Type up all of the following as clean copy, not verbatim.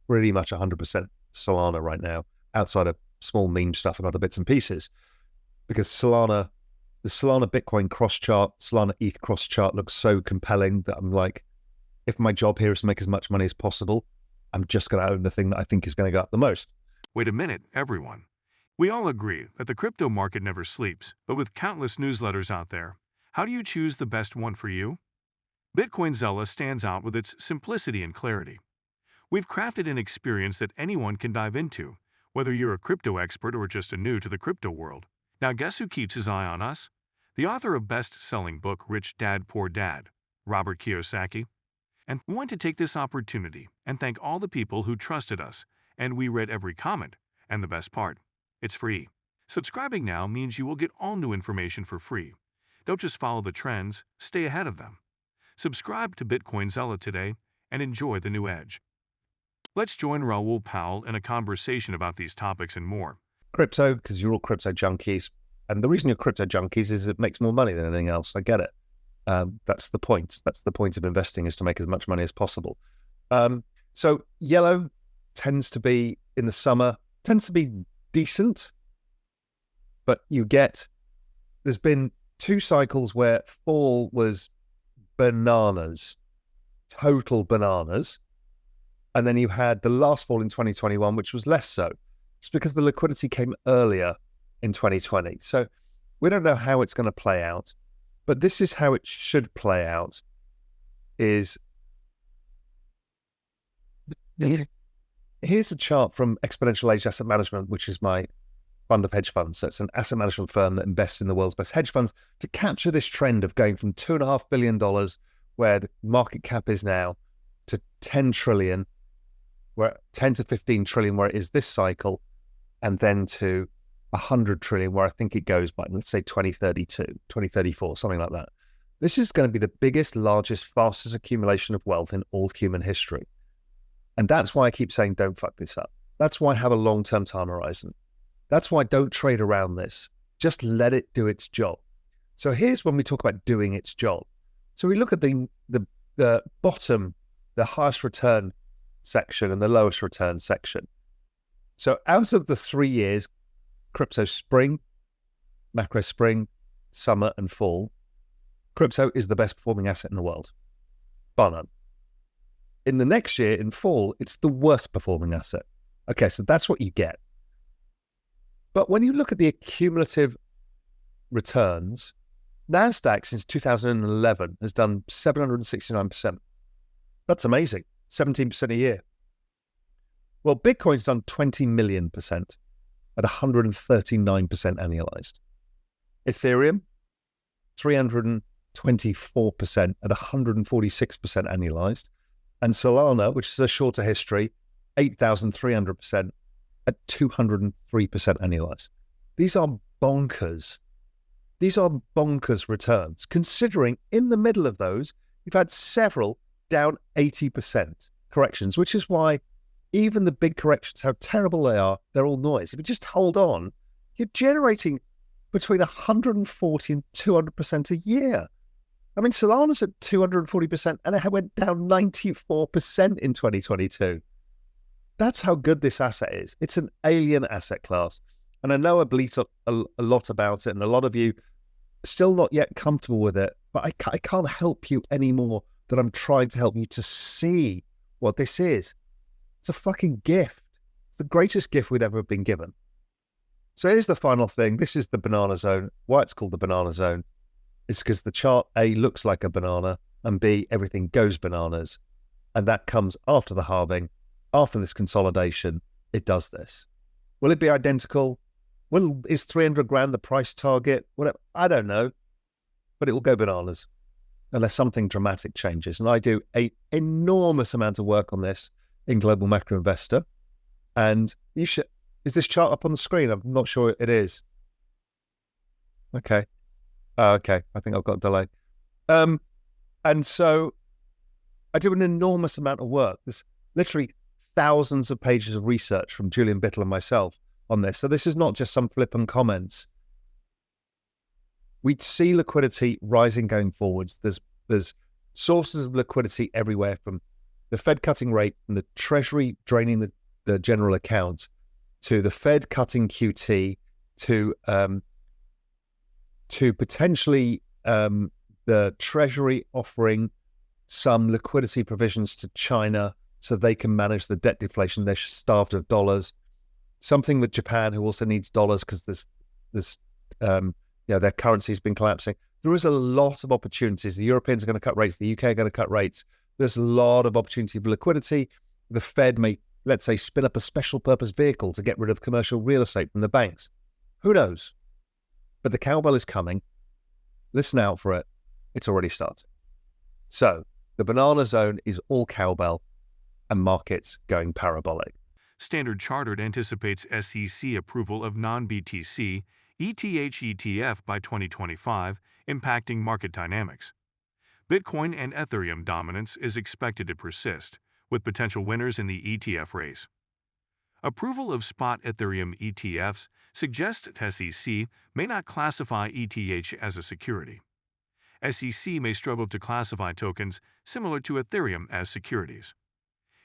pretty much 100% Solana right now, outside of small meme stuff and other bits and pieces, because the Solana Bitcoin cross chart, Solana ETH cross chart looks so compelling that I'm like, if my job here is to make as much money as possible, I'm just going to own the thing that I think is going to go up the most. Wait a minute, everyone. We all agree that the crypto market never sleeps, but with countless newsletters out there, how do you choose the best one for you? Bitcoinzilla stands out with its simplicity and clarity. We've crafted an experience that anyone can dive into, whether you're a crypto expert or just a new to the crypto world. Now guess who keeps his eye on us? The author of best-selling book Rich Dad Poor Dad, Robert Kiyosaki. And we want to take this opportunity and thank all the people who trusted us, and we read every comment. And the best part, it's free. Subscribing now means you will get all new information for free. Don't just follow the trends, stay ahead of them. Subscribe to Bitcoinzilla today and enjoy the new edge. Let's join Raoul Powell in a conversation about these topics and more. Crypto, because you're all crypto junkies. And the reason you're crypto junkies is it makes more money than anything else. I get it. That's the point. That's the point of investing, is to make as much money as possible. So yellow tends to be, in the summer, tends to be decent. But there's been 2 cycles where fall was bananas, total bananas. And then you had the last fall in 2021, which was less so. It's because the liquidity came earlier in 2020. So we don't know how it's going to play out, but this is how it should play out. Here's a chart from Exponential Age Asset Management, which is my fund of hedge funds. So it's an asset management firm that invests in the world's best hedge funds to capture this trend of going from $2.5 billion, where the market cap is now, to 10 trillion, where 10 to 15 trillion, where it is this cycle, and then to 100 trillion, where I think it goes by, let's say 2032, 2034, something like that. This is going to be the biggest, largest, fastest accumulation of wealth in all human history. And that's why I keep saying, don't fuck this up. That's why I have a long-term time horizon. That's why I don't trade around this. Just let it do its job. So here's when we talk about doing its job. So we look at the bottom, the highest return section and the lowest return section. So out of the 3 years, crypto spring, macro spring, summer and fall, crypto is the best performing asset in the world, bar none. In the next year, in fall, it's the worst performing asset. Okay, so that's what you get. But when you look at the accumulative returns, NASDAQ since 2011 has done 769%. That's amazing, 17% a year. Well, Bitcoin's done 20 million percent at 139% annualized. Ethereum, 324% at 146% annualized. And Solana, which is a shorter history, 8,300% at 203% annualized. These are bonkers. These are bonkers returns, considering in the middle of those, you've had several down 80% corrections, which is why even the big corrections, how terrible they are, they're all noise. If you just hold on, you're generating between 140 and 200% a year. I mean, Solana's at 240% and it went down 94% in 2022. That's how good this asset is. It's an alien asset class. And I know I bleat a lot about it, and a lot of you still not yet comfortable with it, but I can't help you anymore that I'm trying to help you to see what this is. It's a fucking gift. It's the greatest gift we've ever been given. So here's the final thing. This is the banana zone. Why it's called the banana zone is because the chart A looks like a banana, and B, everything goes bananas. And that comes after the halving, after this consolidation. It does this. Will it be identical? Well, is 300 grand the price target? Whatever. I don't know, but it will go bananas unless something dramatic changes. And I do an enormous amount of work on this in Global Macro Investor. And you should, is this chart up on the screen? I'm not sure it is. Okay. Okay. I think I've got a delay. And so I do an enormous amount of work. There's literally thousands of pages of research from Julian Bittel and myself on this. So this is not just some flippant comments. We'd see liquidity rising going forwards. There's sources of liquidity everywhere, from the Fed cutting rate from the Treasury draining the general account to the Fed cutting QT to potentially the Treasury offering some liquidity provisions to China so they can manage the debt deflation. They're starved of dollars. Something with Japan, who also needs dollars because their currency has been collapsing. There is a lot of opportunities. The Europeans are going to cut rates. The UK are going to cut rates. There's a lot of opportunity for liquidity. The Fed may, let's say, spin up a special purpose vehicle to get rid of commercial real estate from the banks. Who knows? But the cowbell is coming. Listen out for it. It's already started. So the banana zone is all cowbell and markets going parabolic. Standard Chartered anticipates SEC approval of non-BTC ETH ETF by 2025, impacting market dynamics. Bitcoin and Ethereum dominance is expected to persist, with potential winners in the ETF race. Approval of spot Ethereum ETFs suggests that SEC may not classify ETH as a security. SEC may struggle to classify tokens similar to Ethereum as securities.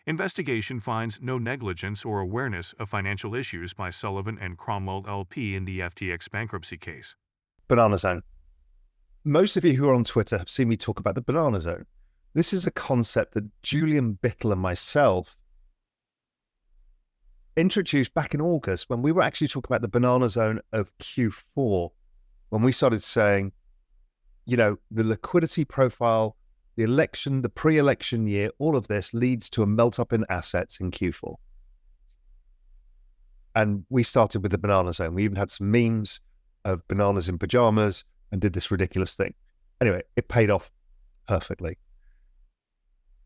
Investigation finds no negligence or awareness of financial issues by Sullivan and Cromwell LLP in the FTX bankruptcy case. Banana zone. Most of you who are on Twitter have seen me talk about the banana zone. This is a concept that Julian Bittle and myself introduced back in August when we were actually talking about the banana zone of Q4, when we started saying, the liquidity profile, the election, the pre-election year, all of this leads to a melt-up in assets in Q4. And we started with the banana zone. We even had some memes of bananas in pajamas and did this ridiculous thing. Anyway, it paid off perfectly.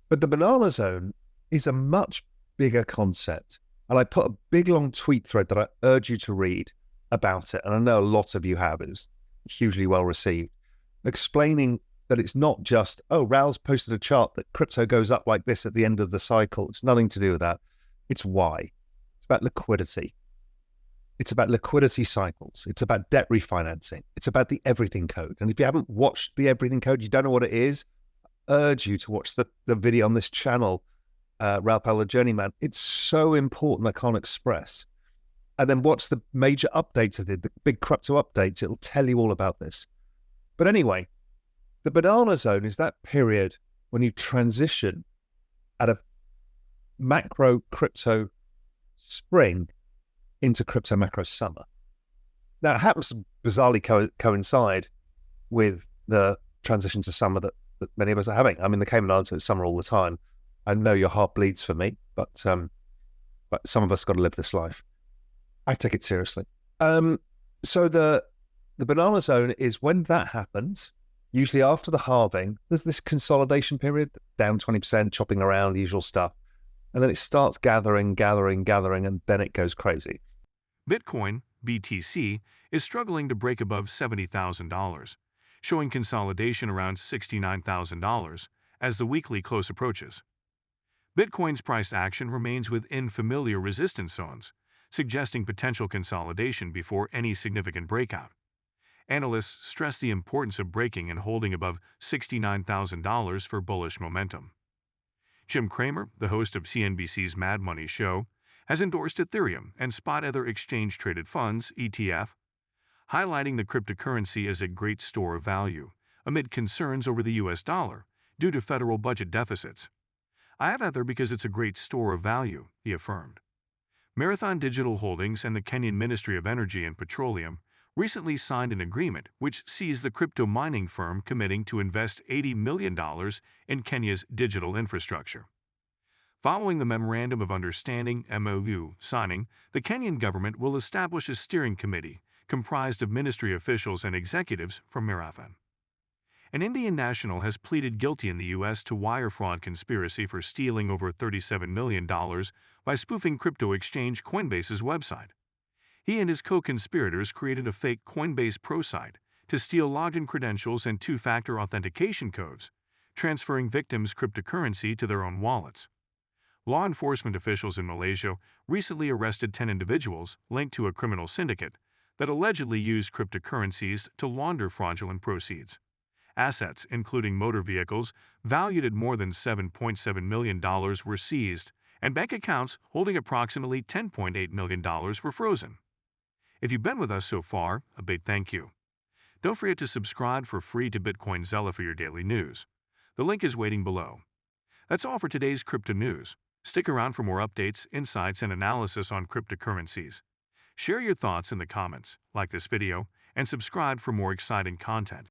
But the banana zone is a much bigger concept. And I put a big, long tweet thread that I urge you to read about it. And I know a lot of you have. It was hugely well received, explaining that it's not just, Raoul's posted a chart that crypto goes up like this at the end of the cycle. It's nothing to do with that. It's why. It's about liquidity. It's about liquidity cycles. It's about debt refinancing. It's about the everything code. And if you haven't watched the everything code, you don't know what it is, I urge you to watch the video on this channel, Raoul Pal, the Journeyman. It's so important, I can't express. And then watch the major updates I did, the big crypto updates. It'll tell you all about this. But anyway, the banana zone is that period when you transition out of macro crypto spring into crypto macro summer. Now, it happens to bizarrely coincide with the transition to summer that many of us are having. I'm in the Cayman Islands, so it's summer all the time. I know your heart bleeds for me, but some of us got to live this life. I take it seriously. So the banana zone is when that happens. Usually after the halving, there's this consolidation period, down 20%, chopping around, the usual stuff. And then it starts gathering, and then it goes crazy. Bitcoin, BTC, is struggling to break above $70,000, showing consolidation around $69,000 as the weekly close approaches. Bitcoin's price action remains within familiar resistance zones, suggesting potential consolidation before any significant breakout. Analysts stress the importance of breaking and holding above $69,000 for bullish momentum. Jim Cramer, the host of CNBC's Mad Money show, has endorsed Ethereum and Spot Ether exchange-traded funds, ETF, highlighting the cryptocurrency as a great store of value amid concerns over the US dollar due to federal budget deficits. I have Ether because it's a great store of value, he affirmed. Marathon Digital Holdings and the Kenyan Ministry of Energy and Petroleum recently signed an agreement which sees the crypto mining firm committing to invest $80 million in Kenya's digital infrastructure. Following the Memorandum of Understanding (MOU) signing, the Kenyan government will establish a steering committee comprised of ministry officials and executives from Marathon. An Indian national has pleaded guilty in the U.S. to wire fraud conspiracy for stealing over $37 million by spoofing crypto exchange Coinbase's website. He and his co-conspirators created a fake Coinbase Pro site to steal login credentials and two-factor authentication codes, transferring victims' cryptocurrency to their own wallets. Law enforcement officials in Malaysia recently arrested 10 individuals linked to a criminal syndicate that allegedly used cryptocurrencies to launder fraudulent proceeds. Assets, including motor vehicles, valued at more than $7.7 million were seized, and bank accounts holding approximately $10.8 million were frozen. If you've been with us so far, a big thank you. Don't forget to subscribe for free to BitcoinZella for your daily news. The link is waiting below. That's all for today's crypto news. Stick around for more updates, insights, and analysis on cryptocurrencies. Share your thoughts in the comments, like this video, and subscribe for more exciting content.